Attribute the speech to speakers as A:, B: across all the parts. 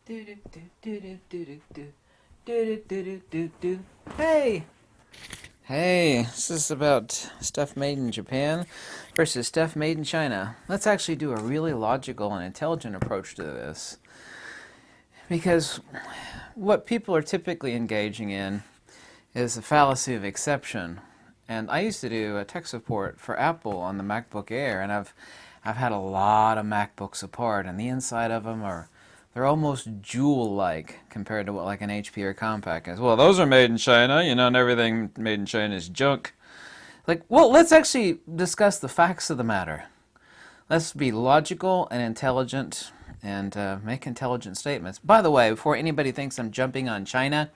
A: Hey! Hey, this is about stuff made in Japan versus stuff made in China. Let's actually do a really logical and intelligent approach to this. Because what people are typically engaging in is the fallacy of exception. And I used to do a tech support for Apple on the MacBook Air, and I've had a lot of MacBooks apart, and the inside of them are they're almost jewel-like compared to what like an HP or Compaq is. Well, those are made in China, and everything made in China is junk. Like, well, let's actually discuss the facts of the matter. Let's be logical and intelligent and make intelligent statements. By the way, before anybody thinks I'm jumping on China,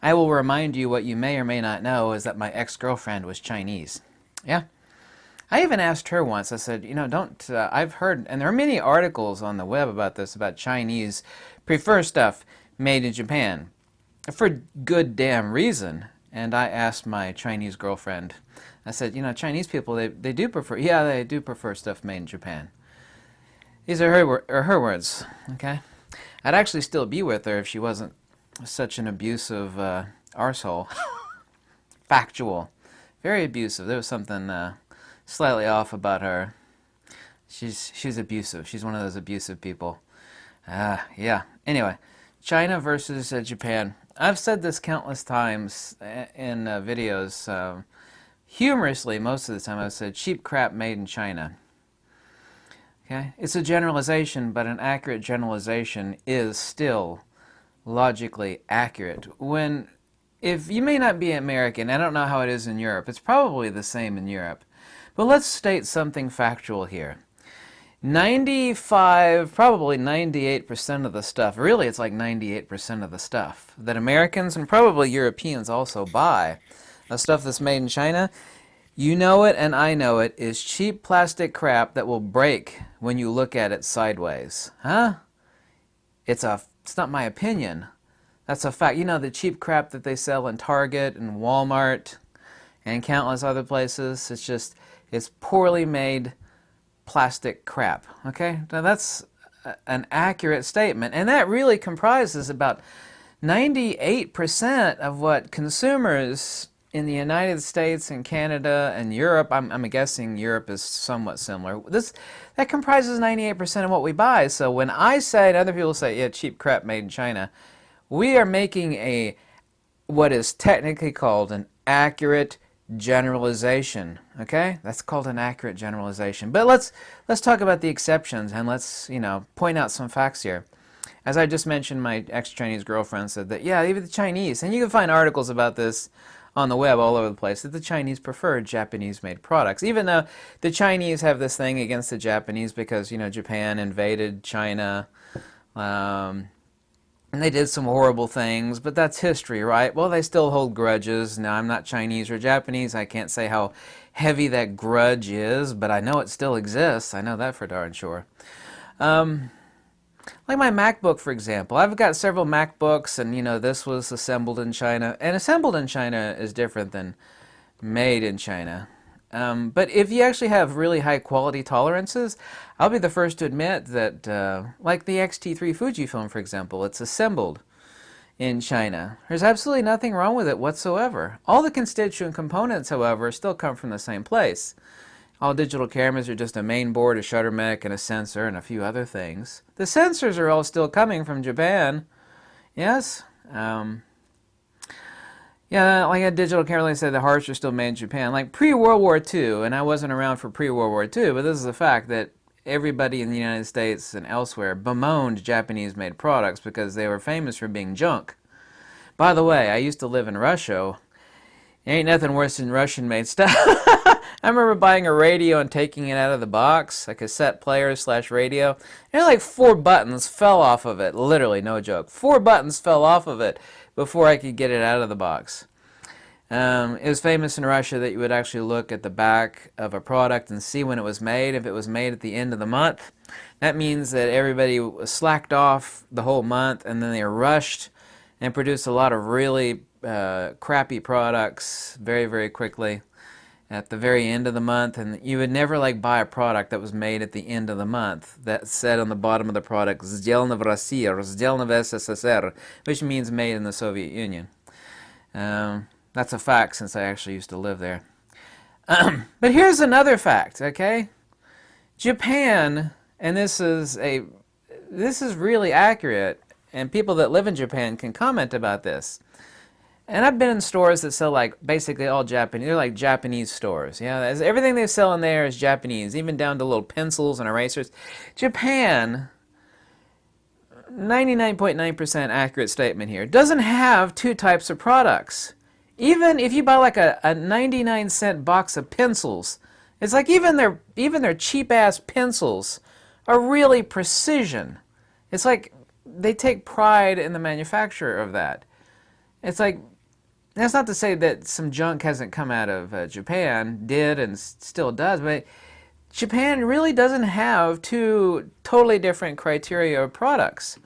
A: I will remind you what you may or may not know is that my ex-girlfriend was Chinese. Yeah. I even asked her once, I said, don't, I've heard, and there are many articles on the web about this, about Chinese prefer stuff made in Japan for good damn reason. And I asked my Chinese girlfriend, I said, Chinese people, they do prefer, yeah, they do prefer stuff made in Japan. These are her words, okay? I'd actually still be with her if she wasn't such an abusive arsehole. Factual. Very abusive. There was something slightly off about her. She's abusive. She's one of those abusive people. Yeah. Anyway, China versus Japan. I've said this countless times in videos. Humorously, most of the time I've said cheap crap made in China. Okay? It's a generalization, but an accurate generalization is still logically accurate. If you may not be American, I don't know how it is in Europe. It's probably the same in Europe. But let's state something factual here. 95, probably 98% of the stuff, really it's like 98% of the stuff that Americans and probably Europeans also buy, the stuff that's made in China, you know it and I know it, is cheap plastic crap that will break when you look at it sideways. Huh? It's not my opinion. That's a fact. The cheap crap that they sell in Target and Walmart and countless other places, it's poorly made plastic crap. Okay? Now that's an accurate statement. And that really comprises about 98% of what consumers in the United States and Canada and Europe, I'm guessing Europe is somewhat similar. That comprises 98% of what we buy. So when I say, and other people say, yeah, cheap crap made in China, we are making what is technically called an accurate generalization. Okay, that's called an accurate generalization. But let's talk about the exceptions and let's point out some facts here. As I just mentioned, my ex-Chinese girlfriend said that even the Chinese, and you can find articles about this on the web all over the place, that the Chinese prefer Japanese-made products, even though the Chinese have this thing against the Japanese because Japan invaded China. And they did some horrible things, but that's history, right? Well, they still hold grudges. Now, I'm not Chinese or Japanese. I can't say how heavy that grudge is, but I know it still exists. I know that for darn sure. Like my MacBook, for example. I've got several MacBooks, and this was assembled in China. And assembled in China is different than made in China. But if you actually have really high quality tolerances, I'll be the first to admit that, like the X-T3 Fujifilm, for example, it's assembled in China. There's absolutely nothing wrong with it whatsoever. All the constituent components, however, still come from the same place. All digital cameras are just a main board, a shutter mech, and a sensor, and a few other things. The sensors are all still coming from Japan. Yes? Yeah, like a digital camera, like I said, the hearts are still made in Japan. Like pre-World War II, and I wasn't around for pre-World War II, but this is a fact that everybody in the United States and elsewhere bemoaned Japanese-made products because they were famous for being junk. By the way, I used to live in Russia. Ain't nothing worse than Russian-made stuff. I remember buying a radio and taking it out of the box, a cassette player / radio, and like 4 buttons fell off of it. Literally, no joke. 4 buttons fell off of it before I could get it out of the box. It was famous in Russia that you would actually look at the back of a product and see when it was made. If it was made at the end of the month, that means that everybody was slacked off the whole month and then they rushed and produced a lot of really crappy products very, very quickly. at the very end of the month, and you would never like buy a product that was made at the end of the month that said on the bottom of the product "Сделано в России" or "Сделано в СССР," which means made in the Soviet Union. That's a fact since I actually used to live there. But here's another fact, okay? Japan, and this is really accurate, and people that live in Japan can comment about this. And I've been in stores that sell like basically all Japanese. They're like Japanese stores. Yeah, everything they sell in there is Japanese, even down to little pencils and erasers. Japan, 99.9% accurate statement here, doesn't have two types of products. Even if you buy like a 99-cent box of pencils, it's like even their cheap ass pencils are really precision. It's like they take pride in the manufacture of that. It's like, that's not to say that some junk hasn't come out of Japan, did and still does, but Japan really doesn't have two totally different criteria of products.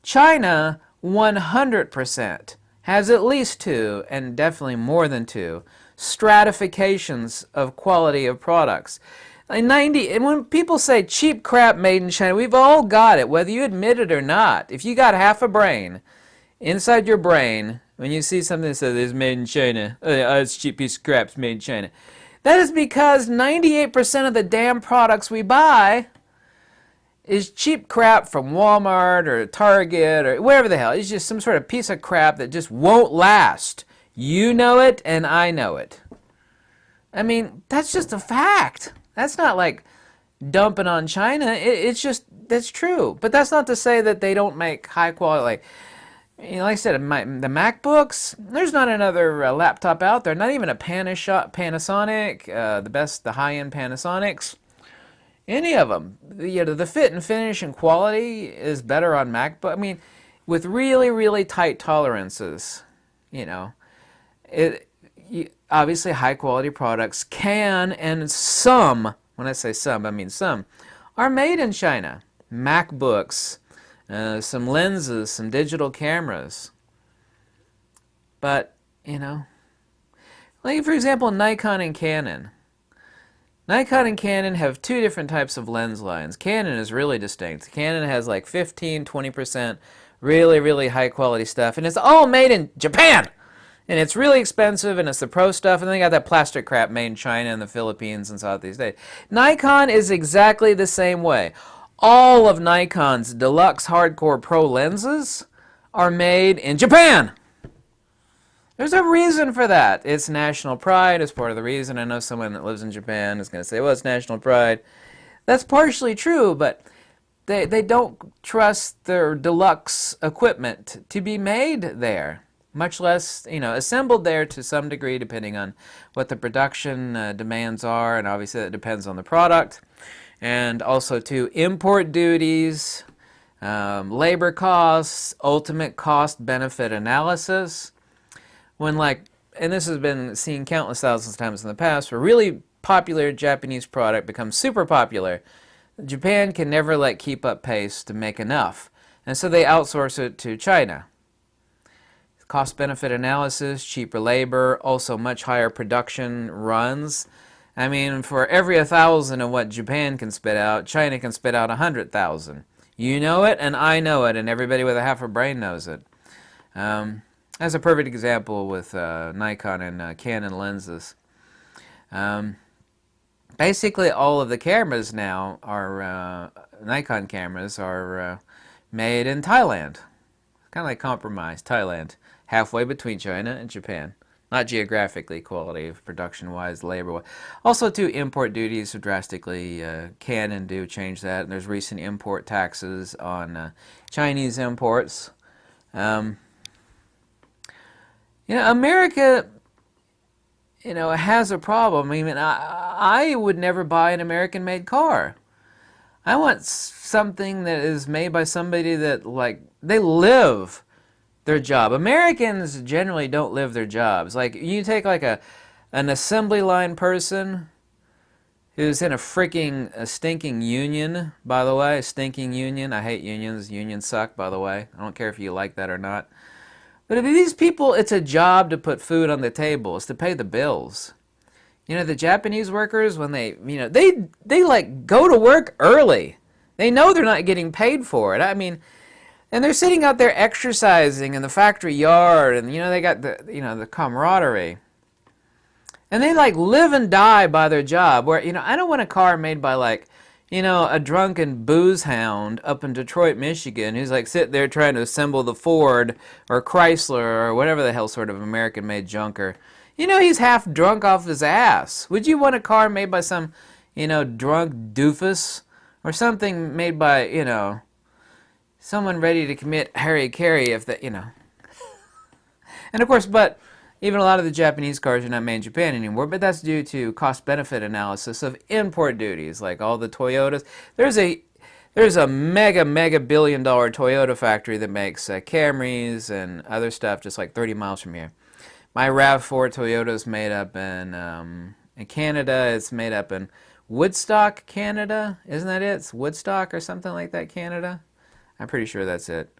A: China, 100%, has at least two, and definitely more than two, stratifications of quality of products. And when people say cheap crap made in China, we've all got it, whether you admit it or not. If you got half a brain, inside your brain, when you see something that says it's made in China, it's cheap piece of crap, it's made in China. That is because 98% of the damn products we buy is cheap crap from Walmart or Target or wherever the hell. It's just some sort of piece of crap that just won't last. You know it and I know it. I mean, that's just a fact. That's not like dumping on China. It's just, that's true. But that's not to say that they don't make high quality, like I said, the MacBooks, there's not another laptop out there, not even a Panasonic, the high-end Panasonics, any of them. The fit and finish and quality is better on MacBook. I mean, with really, really tight tolerances, obviously high-quality products can, and some, when I say some, I mean some, are made in China. MacBooks, some lenses, some digital cameras. But, like for example, Nikon and Canon. Nikon and Canon have two different types of lens lines. Canon is really distinct. Canon has like 15, 20% really, really high quality stuff, and it's all made in Japan! And it's really expensive, and it's the pro stuff, and then they got that plastic crap made in China and the Philippines and Southeast Asia. Nikon is exactly the same way. All of Nikon's deluxe hardcore pro lenses are made in Japan. There's a reason for that. It's national pride. It's part of the reason. I know someone that lives in Japan is going to say, well, it's national pride. That's partially true, but they don't trust their deluxe equipment to be made there, much less, assembled there to some degree, depending on what the production demands are, and obviously that depends on the product. And also to import duties, labor costs, ultimate cost-benefit analysis. When and this has been seen countless thousands of times in the past, where really popular Japanese product becomes super popular, Japan can never keep up pace to make enough. And so they outsource it to China. Cost-benefit analysis, cheaper labor, also much higher production runs. I mean, for every 1,000 of what Japan can spit out, China can spit out 100,000. You know it, and I know it, and everybody with a half a brain knows it. That's a perfect example with Nikon and Canon lenses. Basically, all of the cameras now are, Nikon cameras are made in Thailand. Kind of like compromise, Thailand, halfway between China and Japan. Not geographically, quality production-wise, labor-wise. Also, too, import duties drastically can and do change that. And there's recent import taxes on Chinese imports. America, has a problem. I mean, I would never buy an American-made car. I want something that is made by somebody that, they live their job. Americans generally don't live their jobs. You take an assembly line person who's in a stinking union, by the way, a stinking union. I hate unions. Unions suck, by the way. I don't care if you like that or not. But if these people, it's a job to put food on the table. It's to pay the bills. You know, the Japanese workers, when they like go to work early. They know they're not getting paid for it. I mean, and they're sitting out there exercising in the factory yard, and they got the camaraderie. And they like live and die by their job. Where, I don't want a car made by like, a drunken booze hound up in Detroit, Michigan, who's like sitting there trying to assemble the Ford or Chrysler or whatever the hell sort of American-made junker. He's half drunk off his ass. Would you want a car made by some, drunk doofus, or something made by, someone ready to commit hara-kiri if that, And of course, but even a lot of the Japanese cars are not made in Japan anymore, but that's due to cost-benefit analysis of import duties, like all the Toyotas. There's a mega billion-dollar Toyota factory that makes Camrys and other stuff just like 30 miles from here. My RAV4 Toyota is made up in Canada. It's made up in Woodstock, Canada. Isn't that it? It's Woodstock or something like that, Canada. I'm pretty sure that's it.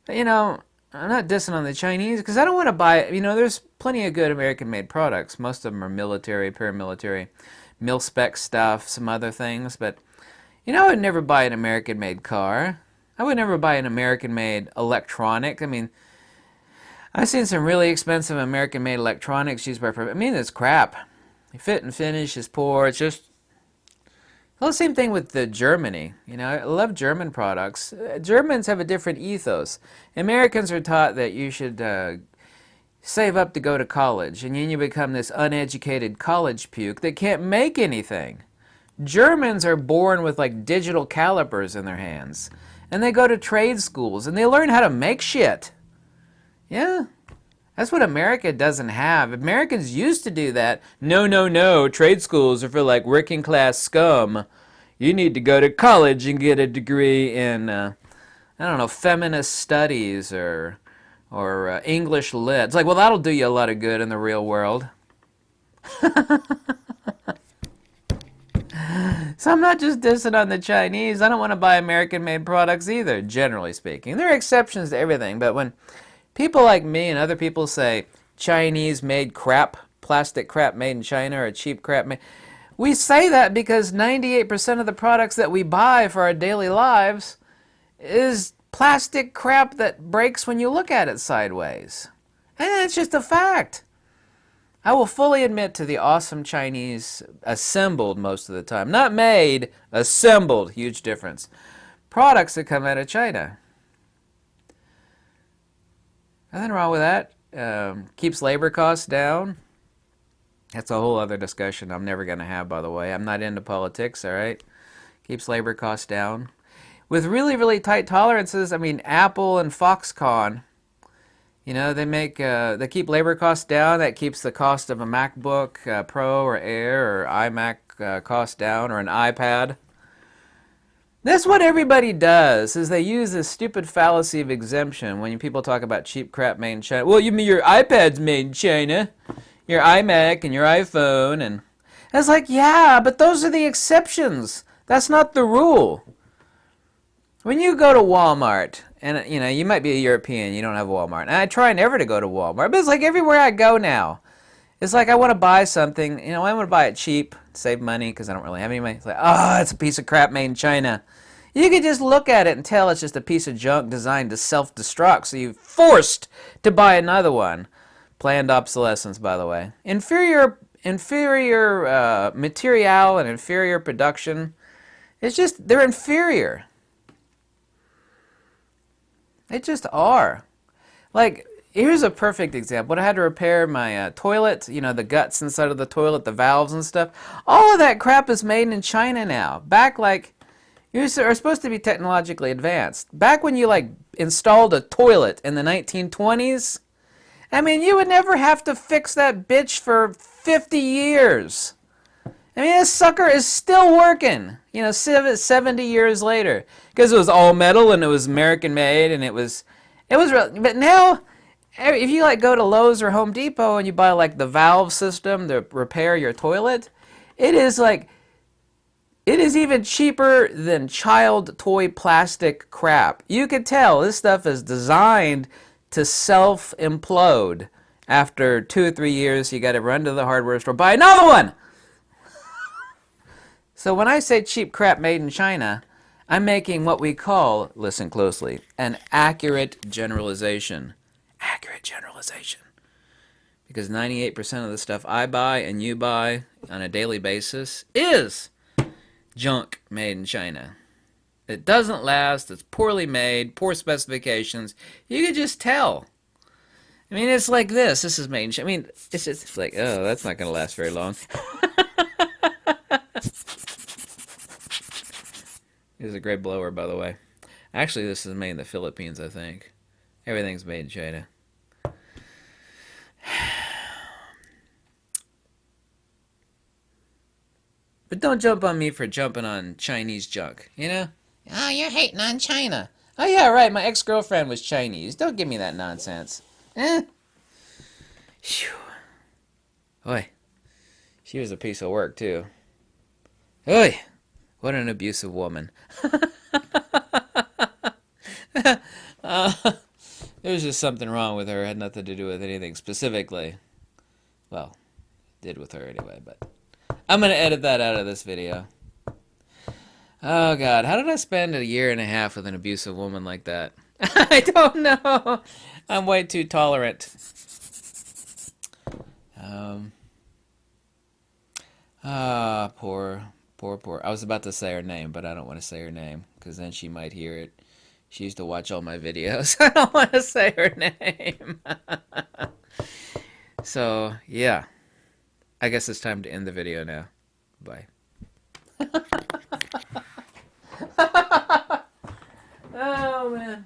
A: But, I'm not dissing on the Chinese because I don't want to buy, there's plenty of good American-made products. Most of them are military, paramilitary, mil-spec stuff, some other things. But, I would never buy an American-made car. I would never buy an American-made electronic. I mean, I've seen some really expensive American-made electronics used by, it's crap. The fit and finish is poor. It's just, well, the same thing with Germany. I love German products. Germans have a different ethos. Americans are taught that you should save up to go to college, and then you become this uneducated college puke that can't make anything. Germans are born with like digital calipers in their hands, and they go to trade schools, and they learn how to make shit. Yeah. That's what America doesn't have. Americans used to do that. No. Trade schools are for like working class scum. You need to go to college and get a degree in, feminist studies or English lit. It's like, well, that'll do you a lot of good in the real world. So I'm not just dissing on the Chinese. I don't want to buy American-made products either, generally speaking. There are exceptions to everything, but when people like me and other people say Chinese-made crap, plastic crap made in China, or cheap crap made, we say that because 98% of the products that we buy for our daily lives is plastic crap that breaks when you look at it sideways. And it's just a fact. I will fully admit to the awesome Chinese assembled most of the time. Not made, assembled. Huge difference. Products that come out of China. Nothing wrong with that. Keeps labor costs down. That's a whole other discussion I'm never going to have, by the way. I'm not into politics, all right? Keeps labor costs down. With really tight tolerances, Apple and Foxconn, they keep labor costs down. That keeps the cost of a MacBook Pro or Air or iMac cost down, or an iPad. That's what everybody does, is they use this stupid fallacy of exemption when people talk about cheap crap made in China. Well, you mean your iPad's made in China, your iMac and your iPhone, and it's like, yeah, but those are the exceptions. That's not the rule. When you go to Walmart, and you might be a European, you don't have Walmart, and I try never to go to Walmart, but it's like everywhere I go now. It's like I want to buy something, I want to buy it cheap, save money because I don't really have any money. It's like, it's a piece of crap made in China. You can just look at it and tell it's just a piece of junk designed to self-destruct, so you're forced to buy another one. Planned obsolescence, by the way. Inferior material and inferior production. It's just, they're inferior. They just are. Like, here's a perfect example. When I had to repair my toilet, the guts inside of the toilet, the valves and stuff, all of that crap is made in China now. Back you are supposed to be technologically advanced. Back when you installed a toilet in the 1920s, you would never have to fix that bitch for 50 years. This sucker is still working, 70 years later. Because it was all metal and it was American made and it was real. But now, if you go to Lowe's or Home Depot and you buy the valve system to repair your toilet, it is even cheaper than child toy plastic crap. You could tell this stuff is designed to self-implode. After 2 or 3 years, you got to run to the hardware store, buy another one. So when I say cheap crap made in China, I'm making what we call, listen closely, an accurate generalization. Accurate generalization. Because 98% of the stuff I buy and you buy on a daily basis is junk made in China. It doesn't last, it's poorly made, poor specifications. You can just tell. I mean, it's like this. This is made in China. I mean, it's just like, oh, that's not going to last very long. This is a great blower, by the way. Actually, this is made in the Philippines, I think. Everything's made in China. But don't jump on me for jumping on Chinese junk, you know? Oh, you're hating on China. Oh, yeah, right. My ex-girlfriend was Chinese. Don't give me that nonsense. Eh? Phew. Oi. She was a piece of work, too. Oi. What an abusive woman. There was just something wrong with her. It had nothing to do with anything specifically. Well, it did with her anyway, but I'm going to edit that out of this video. Oh, God. How did I spend a year and a half with an abusive woman like that? I don't know. I'm way too tolerant. Poor. I was about to say her name, but I don't want to say her name because then she might hear it. She used to watch all my videos. I don't want to say her name. So, yeah. I guess it's time to end the video now. Bye. Oh, man.